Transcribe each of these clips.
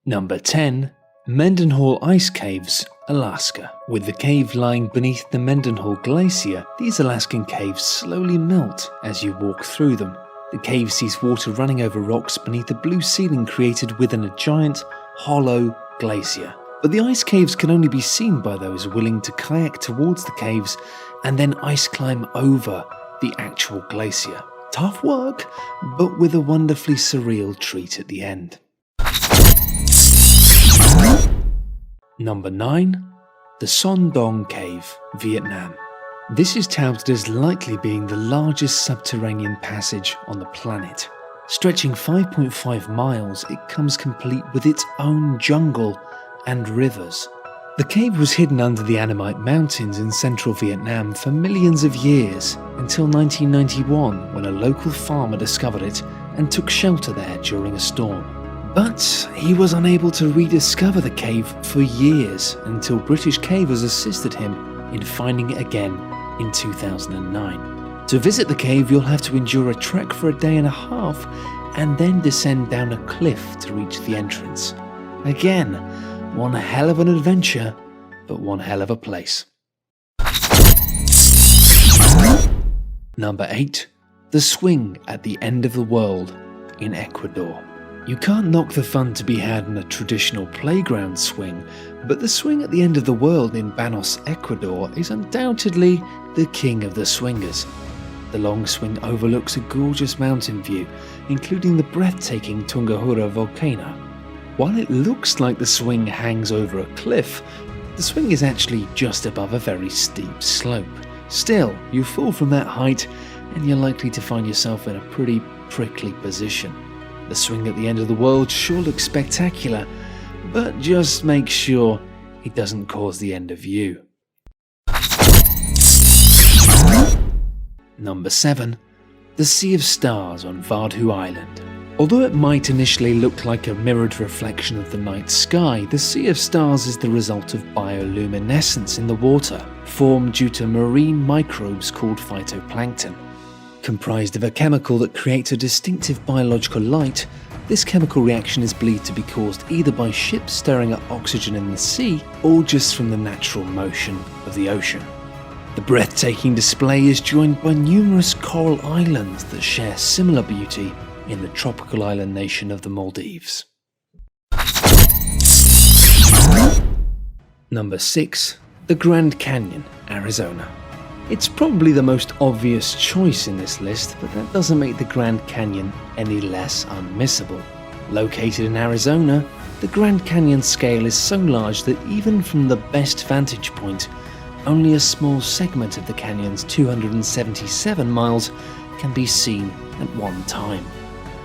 Number 10. Mendenhall Ice Caves, Alaska. With the cave lying beneath the Mendenhall Glacier, these Alaskan caves slowly melt as you walk through them. The cave sees water running over rocks beneath a blue ceiling created within a giant, hollow glacier. But the ice caves can only be seen by those willing to kayak towards the caves and then ice climb over the actual glacier. Tough work, but with a wonderfully surreal treat at the end. Number 9. The Son Dong Cave, Vietnam. This is touted as likely being the largest subterranean passage on the planet. Stretching 5.5 miles, it comes complete with its own jungle and rivers. The cave was hidden under the Annamite Mountains in central Vietnam for millions of years, until 1991 when a local farmer discovered it and took shelter there during a storm. But he was unable to rediscover the cave for years until British cavers assisted him in finding it again in 2009. To visit the cave, you'll have to endure a trek for a day and a half and then descend down a cliff to reach the entrance. Again, one hell of an adventure, but one hell of a place. Number 8. The Swing at the End of the World in Ecuador. You can't knock the fun to be had in a traditional playground swing, but the swing at the end of the world in Banos, Ecuador is undoubtedly the king of the swingers. The long swing overlooks a gorgeous mountain view, including the breathtaking Tungahura volcano. While it looks like the swing hangs over a cliff, the swing is actually just above a very steep slope. Still, you fall from that height and you're likely to find yourself in a pretty prickly position. The swing at the end of the world sure looks spectacular, but just make sure it doesn't cause the end of you. Number 7. The Sea of Stars on Vadhu Island. Although it might initially look like a mirrored reflection of the night sky, the Sea of Stars is the result of bioluminescence in the water, formed due to marine microbes called phytoplankton. Comprised of a chemical that creates a distinctive biological light, this chemical reaction is believed to be caused either by ships stirring up oxygen in the sea or just from the natural motion of the ocean. The breathtaking display is joined by numerous coral islands that share similar beauty in the tropical island nation of the Maldives. Number 6. The Grand Canyon, Arizona. It's probably the most obvious choice in this list, but that doesn't make the Grand Canyon any less unmissable. Located in Arizona, the Grand Canyon scale is so large that even from the best vantage point, only a small segment of the canyon's 277 miles can be seen at one time.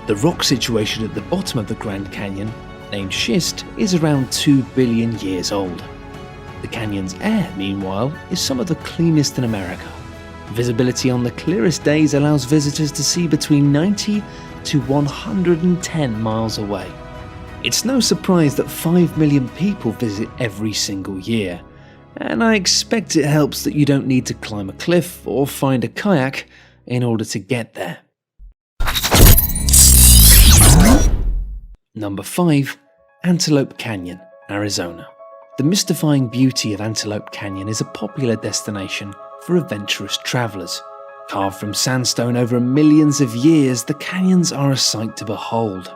The rock situation at the bottom of the Grand Canyon, named schist, is around 2 billion years old. The canyon's air, meanwhile, is some of the cleanest in America. Visibility on the clearest days allows visitors to see between 90 to 110 miles away. It's no surprise that 5 million people visit every single year, and I expect it helps that you don't need to climb a cliff or find a kayak in order to get there. Number 5. Antelope Canyon, Arizona. The mystifying beauty of Antelope Canyon is a popular destination for adventurous travelers. Carved from sandstone over millions of years, the canyons are a sight to behold.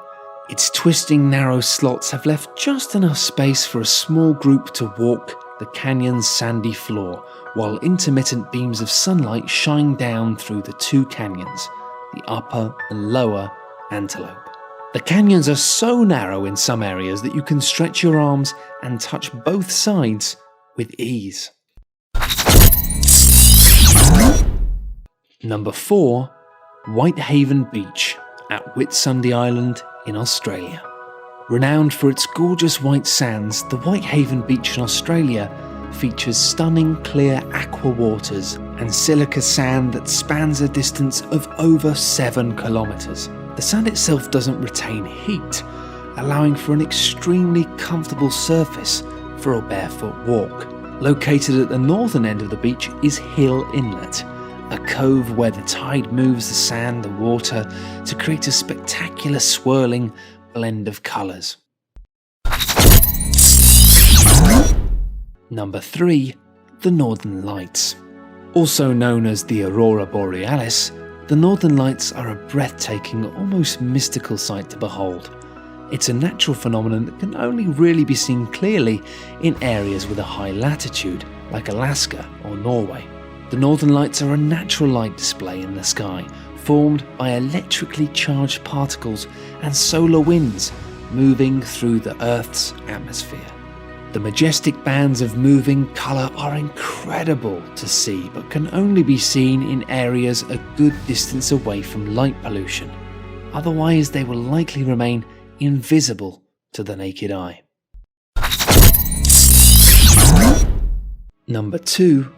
Its twisting, narrow slots have left just enough space for a small group to walk the canyon's sandy floor, while intermittent beams of sunlight shine down through the two canyons, the upper and lower Antelope. The canyons are so narrow in some areas that you can stretch your arms and touch both sides with ease. Number 4. Whitehaven Beach at Whitsunday Island in Australia. Renowned for its gorgeous white sands, the Whitehaven Beach in Australia features stunning clear aqua waters and silica sand that spans a distance of over 7 kilometres. The sand itself doesn't retain heat, allowing for an extremely comfortable surface for a barefoot walk. Located at the northern end of the beach is Hill Inlet, a cove where the tide moves the sand and water to create a spectacular swirling blend of colours. Number 3. The Northern Lights. Also known as the Aurora Borealis, the Northern Lights are a breathtaking, almost mystical sight to behold. It's a natural phenomenon that can only really be seen clearly in areas with a high latitude, like Alaska or Norway. The Northern Lights are a natural light display in the sky, formed by electrically charged particles and solar winds moving through the Earth's atmosphere. The majestic bands of moving colour are incredible to see, but can only be seen in areas a good distance away from light pollution. Otherwise, they will likely remain invisible to the naked eye. Number 2.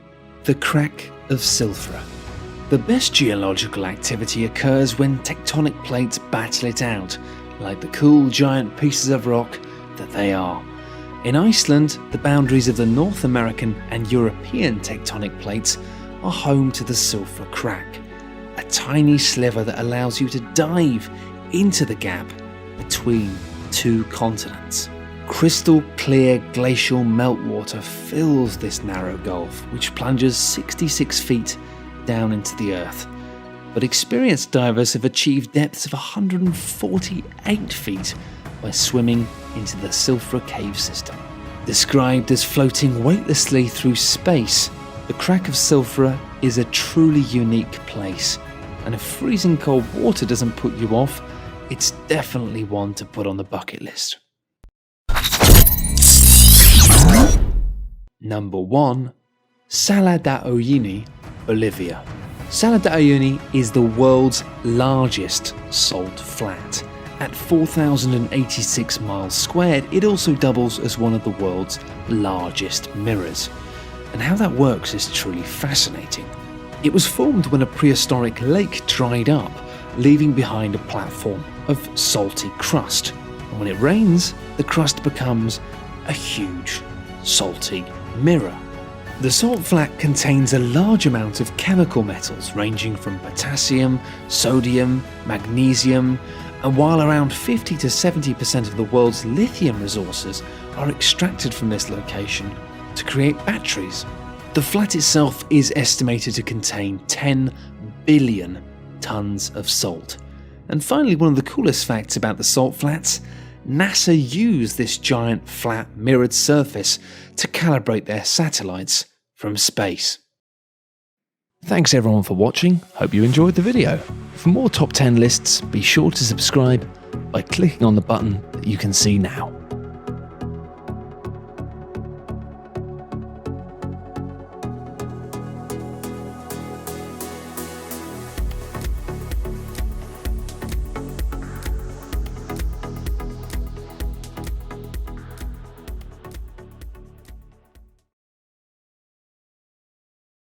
The Crack of Silfra. The best geological activity occurs when tectonic plates battle it out, like the cool giant pieces of rock that they are. In Iceland, the boundaries of the North American and European tectonic plates are home to the Silfra Crack, a tiny sliver that allows you to dive into the gap between two continents. Crystal clear glacial meltwater fills this narrow gulf, which plunges 66 feet down into the earth. But experienced divers have achieved depths of 148 feet by swimming into the Silfra cave system. Described as floating weightlessly through space, the Crack of Silfra is a truly unique place, and if freezing cold water doesn't put you off, it's definitely one to put on the bucket list. Number 1. Sala de Uyuni, Bolivia. Sala de Uyuni is the world's largest salt flat. At 4,086 miles squared, it also doubles as one of the world's largest mirrors. And how that works is truly fascinating. It was formed when a prehistoric lake dried up, leaving behind a platform of salty crust. And when it rains, the crust becomes a huge, salty mirror. The salt flat contains a large amount of chemical metals ranging from potassium, sodium, magnesium, and while around 50 to 70% of the world's lithium resources are extracted from this location to create batteries. The flat itself is estimated to contain 10 billion tons of salt. And finally, one of the coolest facts about the salt flats, NASA used this giant flat mirrored surface to calibrate their satellites from space. Thanks everyone for watching, hope you enjoyed the video. For more top 10 lists, be sure to subscribe by clicking on the button that you can see now.